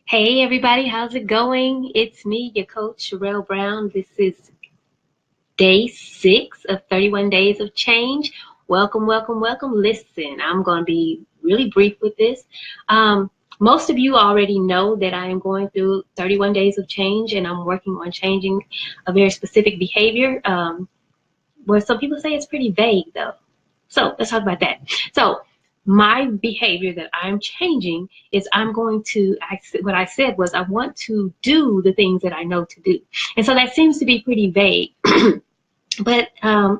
Hey everybody, how's it going? It's me, your coach, Sherelle Brown. This is day 6 of 31 Days of Change. Welcome, welcome, welcome. Listen, I'm going to be really brief with this. Most of you already know that I am going through 31 Days of Change, and I'm working on changing a very specific behavior, where some people say it's pretty vague, though. So let's talk about that. So my behavior that I'm changing is what I said was I want to do the things that I know to do. And so that seems to be pretty vague, but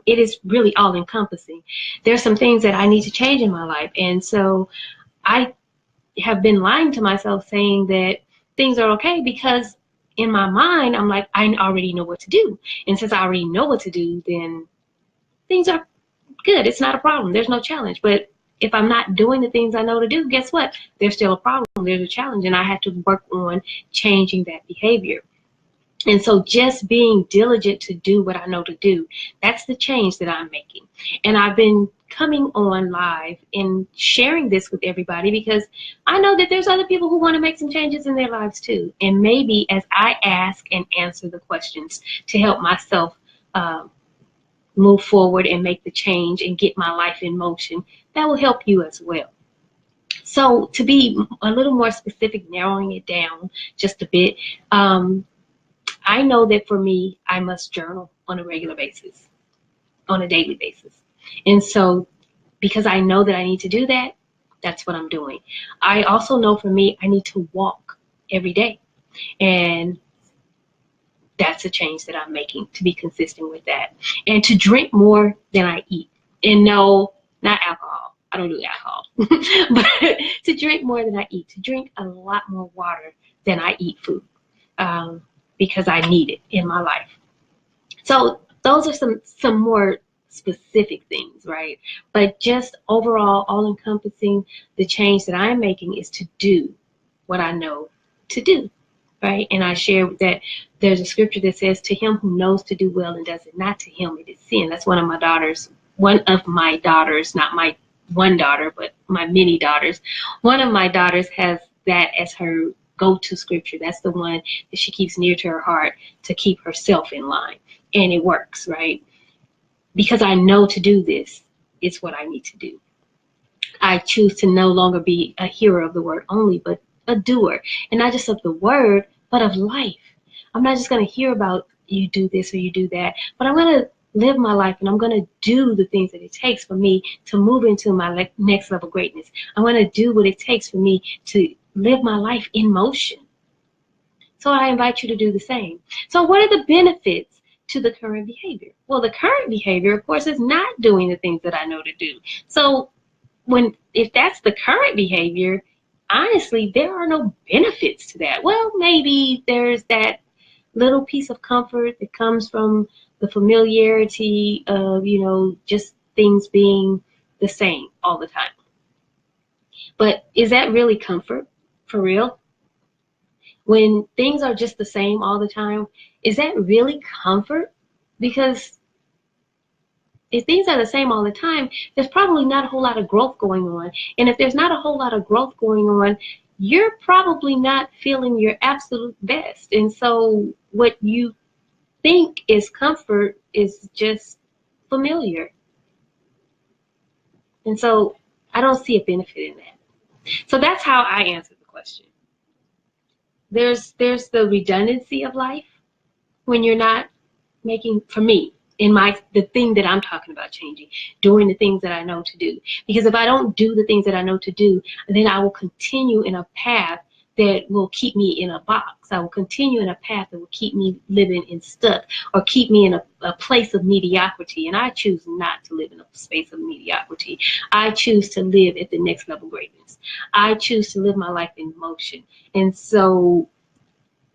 it is really all encompassing. There's some things that I need to change in my life. And so I have been lying to myself saying that things are okay because in my mind, I'm like, I already know what to do. And since I already know what to do, then things are good. It's not a problem. There's no challenge. But if I'm not doing the things I know to do, guess what? There's still a problem. There's a challenge. And I have to work on changing that behavior. And so just being diligent to do what I know to do, that's the change that I'm making. And I've been coming on live and sharing this with everybody because I know that there's other people who want to make some changes in their lives too. And maybe as I ask and answer the questions to help myself move forward and make the change and get my life in motion, that will help you as well. So to be a little more specific, narrowing it down just a bit, I know that for me, I must journal on a regular basis, on a daily basis. And so because I know that I need to do that, that's what I'm doing. I also know for me, I need to walk every day. And that's a change that I'm making to be consistent with that. And to drink more than I eat. And no, not alcohol. I don't do alcohol. But to drink more than I eat, to drink a lot more water than I eat food, because I need it in my life. So those are some more specific things, right? But just overall, all encompassing, the change that I'm making is to do what I know to do. Right? And I share that there's a scripture that says, to him who knows to do well and does it not, to him it is sin. That's one of my daughters, not my one daughter, but my many daughters. One of my daughters has that as her go-to scripture. That's the one that she keeps near to her heart to keep herself in line. And it works, right? Because I know to do this, it's what I need to do. I choose to no longer be a hearer of the word only, but a doer. And not just of the word, but of life. I'm not just going to hear about you do this or you do that, but I'm going to live my life and I'm going to do the things that it takes for me to move into my next level greatness. I'm going to do what it takes for me to live my life in motion. So I invite you to do the same. So what are the benefits to the current behavior? Well, the current behavior, of course, is not doing the things that I know to do. So if that's the current behavior, honestly, there are no benefits to that. Well, maybe there's that little piece of comfort that comes from the familiarity of, just things being the same all the time. But is that really comfort for real? When things are just the same all the time, is that really comfort? Because if things are the same all the time, there's probably not a whole lot of growth going on. And if there's not a whole lot of growth going on, you're probably not feeling your absolute best. And so what you think is comfort is just familiar. And so I don't see a benefit in that. So that's how I answer the question. There's the redundancy of life when you're not making, for me, the thing that I'm talking about changing, doing the things that I know to do. Because if I don't do the things that I know to do, then I will continue in a path that will keep me in a box. I will continue in a path that will keep me living in stuck or keep me in a place of mediocrity. And I choose not to live in a space of mediocrity. I choose to live at the next level greatness. I choose to live my life in motion. And so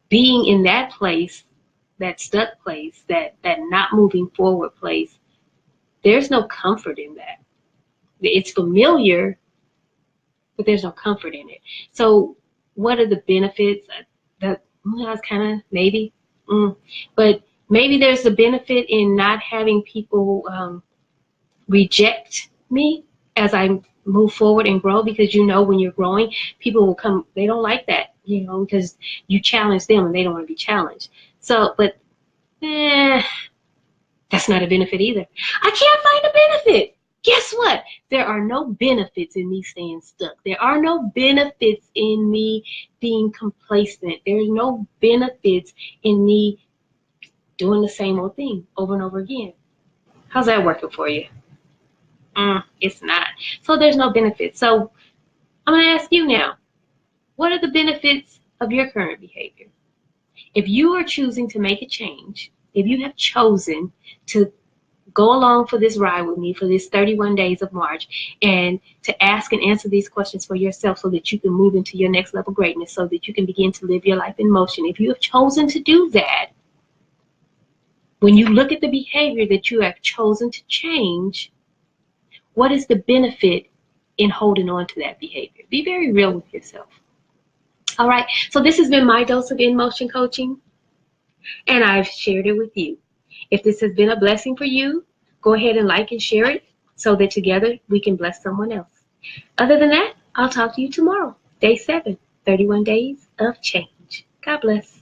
being in that place, that stuck place, that not moving forward place, there's no comfort in that. It's familiar, but there's no comfort in it. So what are the benefits? That's kind of maybe, but maybe there's a benefit in not having people reject me as I move forward and grow, because when you're growing, people will come, they don't like that. because you challenge them and they don't want to be challenged. So, but that's not a benefit either. I can't find a benefit. Guess what? There are no benefits in me staying stuck. There are no benefits in me being complacent. There's no benefits in me doing the same old thing over and over again. How's that working for you? It's not. So there's no benefit. So I'm going to ask you now, what are the benefits of your current behavior? If you are choosing to make a change, if you have chosen to go along for this ride with me for this 31 days of March and to ask and answer these questions for yourself so that you can move into your next level greatness, so that you can begin to live your life in motion. If you have chosen to do that, when you look at the behavior that you have chosen to change, what is the benefit in holding on to that behavior? Be very real with yourself. All right, so this has been my dose of In Motion coaching, and I've shared it with you. If this has been a blessing for you, go ahead and like and share it so that together we can bless someone else. Other than that, I'll talk to you tomorrow, day 7, 31 days of change. God bless.